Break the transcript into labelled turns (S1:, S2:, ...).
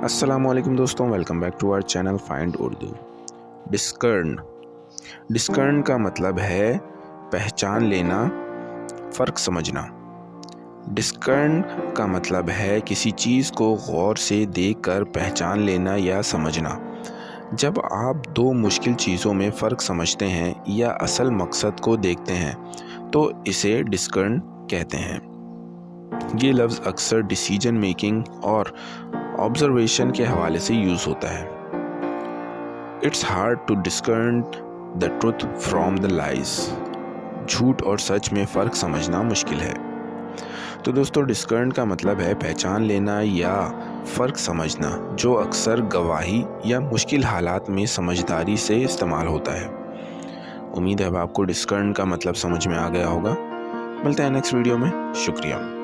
S1: السلام علیکم دوستوں، welcome back to our channel find Urdu. Discern کا مطلب ہے پہچان لینا، فرق سمجھنا۔ ڈسکرن کا مطلب ہے کسی چیز کو غور سے دیکھ کر پہچان لینا یا سمجھنا۔ جب آپ دو مشکل چیزوں میں فرق سمجھتے ہیں یا اصل مقصد کو دیکھتے ہیں تو اسے ڈسکرن کہتے ہیں۔ یہ لفظ اکثر ڈیسیجن میکنگ اور آبزرویشن کے حوالے سے یوز ہوتا ہے۔ It's hard to discern the truth from the lies. جھوٹ اور سچ میں فرق سمجھنا مشکل ہے۔ تو دوستو، ڈسکرن کا مطلب ہے پہچان لینا یا فرق سمجھنا، جو اکثر گواہی یا مشکل حالات میں سمجھداری سے استعمال ہوتا ہے۔ امید ہے آپ کو ڈسکرن کا مطلب سمجھ میں آ گیا ہوگا۔ ملتے ہیں نیکسٹ ویڈیو میں۔ شکریہ۔